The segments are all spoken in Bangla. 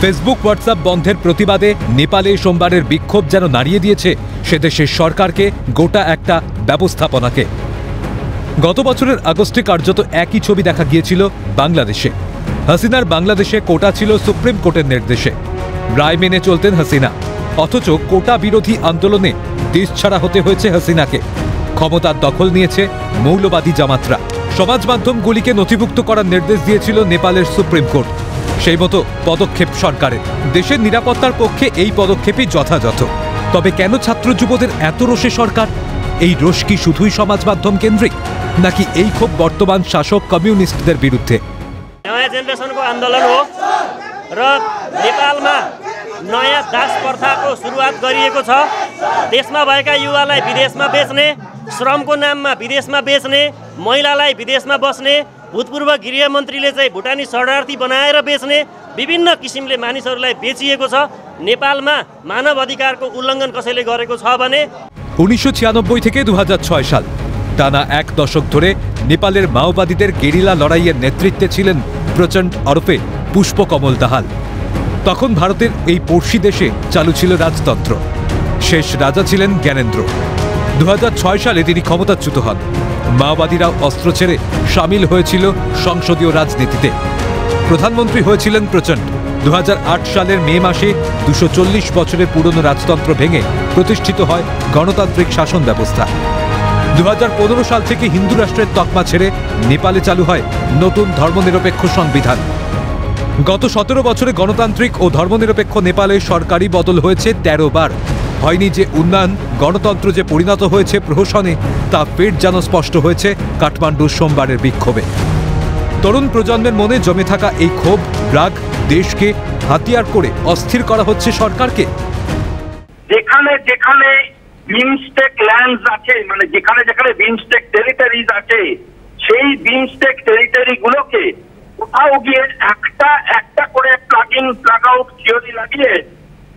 ফেসবুক হোয়াটসঅ্যাপ বন্ধের প্রতিবাদে নেপালে সোমবারের বিক্ষোভ যেন নাড়িয়ে দিয়েছে সে দেশের সরকারকে, গোটা একটা ব্যবস্থাপনাকে। গত বছরের আগস্টে কার্যত একই ছবি দেখা গিয়েছিল বাংলাদেশে। হাসিনার বাংলাদেশে কোটা ছিল সুপ্রিম কোর্টের নির্দেশে, রায় মেনে চলতেন হাসিনা। অথচ কোটা বিরোধী আন্দোলনে দেশ ছাড়া হতে হয়েছে হাসিনাকে। ক্ষমতার দখল নিয়েছে মৌলবাদী জামাতরা। সমাজ মাধ্যমগুলিকে নথিভুক্ত করার নির্দেশ দিয়েছিল নেপালের সুপ্রিম কোর্ট। সেই মতো পদক্ষেপ সরকারের। দেশের নিরাপত্তার পক্ষে এই পদক্ষেপই যথাযথ। তবে কেন ছাত্র যুবদের এত রোষে সরকার? এই রোষ কি শুধুই সমাজ মাধ্যম কেন্দ্রিক, নাকি এই ক্ষোভ বর্তমান শাসক कम्युनिस्टদের বিরুদ্ধে? नयाँ जेनेरेसनको आन्दोलन हो र नेपालमा नयाँ दास प्रथाको सुरुवात गरिएको छ। देशमा भएका युवालाई विदेशमा बेच्ने, श्रमको नाममा विदेशमा बेच्ने, महिलालाई विदेशमा बस्ने, भूतपूर्व गृहमन्त्रीले चाहिँ भुटानी शरणार्थी बनाएर बेच्ने, विभिन्न किसिमले मानिसहरूलाई बेचिएको छ। नेपालमा मानव अधिकारको उल्लङ्घन कसैले गरेको छ भने 1996 থেকে 2006 সাল টানা এক দশক ধরে নেপালের মাওবাদীদের গেরিলা লড়াইয়ের নেতৃত্বে ছিলেন প্রচণ্ড ওরফে পুষ্পকমল দাহাল। তখন ভারতের এই পড়শি দেশে চালু ছিল রাজতন্ত্র। শেষ রাজা ছিলেন জ্ঞানেন্দ্র। 2006 সালে তিনি ক্ষমতাচ্যুত হন। মাওবাদীরাও অস্ত্র ছেড়ে সামিল হয়েছিল সংসদীয় রাজনীতিতে। প্রধানমন্ত্রী হয়েছিলেন প্রচণ্ড। 2008 সালের মে মাসে 240 বছরের পুরনো রাজতন্ত্র ভেঙে প্রতিষ্ঠিত হয় গণতান্ত্রিক শাসন ব্যবস্থা। 2015 সাল থেকে হিন্দু রাষ্ট্রের তকমা ছেড়ে নেপালে চালু হয় নতুন ধর্মনিরপেক্ষ সংবিধান। গত 17 বছরে গণতান্ত্রিক ও ধর্মনিরপেক্ষ নেপালে সরকারি বদল হয়েছে 13 বার। হয়নি যে উন্নয়ন, গণতন্ত্র যে পরিণত হয়েছে প্রহসনে, তা ফের যেন স্পষ্ট হয়েছে কাঠমান্ডুর সোমবারের বিক্ষোভে। তরুণ প্রজন্মের মনে জমে থাকা এই ক্ষোভ, রাগ, দেশকে হাতিয়ার করে অস্থির করা হচ্ছে সরকারকে। যেখানে যেখানে বিমস্টেক ল্যান্ডস আছে, মানে যেখানে যেখানে বিমস্টেক টেরিটরিজ আছে, সেই বিমস্টেক টেরিটরি গুলোকে কোথাও গিয়ে একটা একটা করে plug in plug out theory লাগিয়ে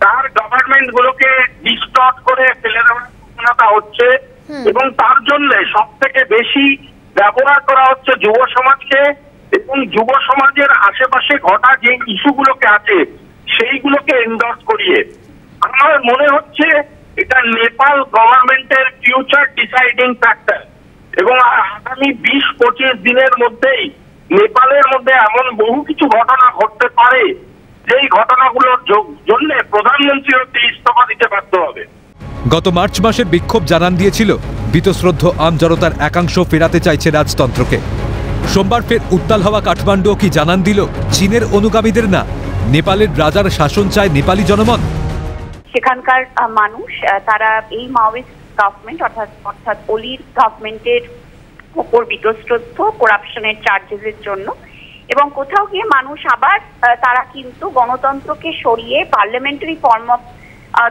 তার গভর্নমেন্ট গুলোকে ডিস্টর্ট করে ফেলে দেওয়া হচ্ছে। এবং তার জন্য সব থেকে বেশি ব্যবহার করা হচ্ছে যুব সমাজকে, এবং যুব সমাজের আশেপাশে ঘটা যে ইস্যুগুলোকে আছে সেইগুলোকে এন্ডোর্স করিয়ে। আমার মনে হচ্ছে এটা নেপাল গভর্নমেন্টের ফিউচার ডিসাইডিং ফ্যাক্টর, এবং আগামী 20-25 দিনের মধ্যেই নেপালের মধ্যে এমন বহু কিছু ঘটনা ঘটতে পারে যেই ঘটনাগুলোর জন্য প্রধানমন্ত্রী হতে ইস্তফা দিতে বাধ্য হবে। গত মার্চ মাসের বিক্ষোভ জানান দিয়েছিল বীতশ্রদ্ধ আমজনতার একাংশ ফেরাতে চাইছে রাজতন্ত্রকে। সোমবার ফের উত্তাল হওয়া কাঠমান্ডুও কি জানান দিল চীনের অনুগামীদের না, নেপালের রাজার শাসন চায় নেপালি জনমত। সেখানকার মানুষ তারা এই মাওয়িস্ট গভর্নমেন্ট অর্থাৎ ওলির গভর্নমেন্টের উপর বীতশ্রদ্ধ করাপশনের চার্জেসের জন্য, এবং কোথাও গিয়ে মানুষ আবার তারা কিন্তু গণতন্ত্রকে সরিয়ে, পার্লামেন্টারি ফর্ম অফ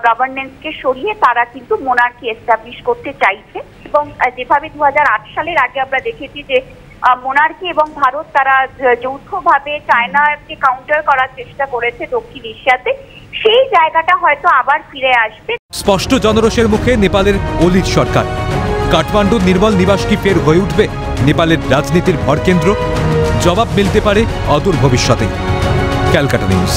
গভর্নেন্সকে সরিয়ে তারা কিন্তু মোনার্কি এস্টাবলিশ করতে চাইছে। এবং যেভাবে 2008 সালের আগে আমরা দেখেছি যে মোনার্কি এবং ভারত তারা যৌথভাবে চায়নাকে কাউন্টার করার চেষ্টা করেছে দক্ষিণ এশিয়াতে, সেই জায়গাটা হয়তো আবার ফিরে আসবে। স্পষ্ট জনরোষের মুখে নেপালের ওলির সরকার। কাঠমান্ডুর নির্মল নিবাস কি ফের হয়ে উঠবে নেপালের রাজনীতির ভরকেন্দ্র? জবাব মিলতে পারে অদূর ভবিষ্যতে। ক্যালকাটা নিউজ।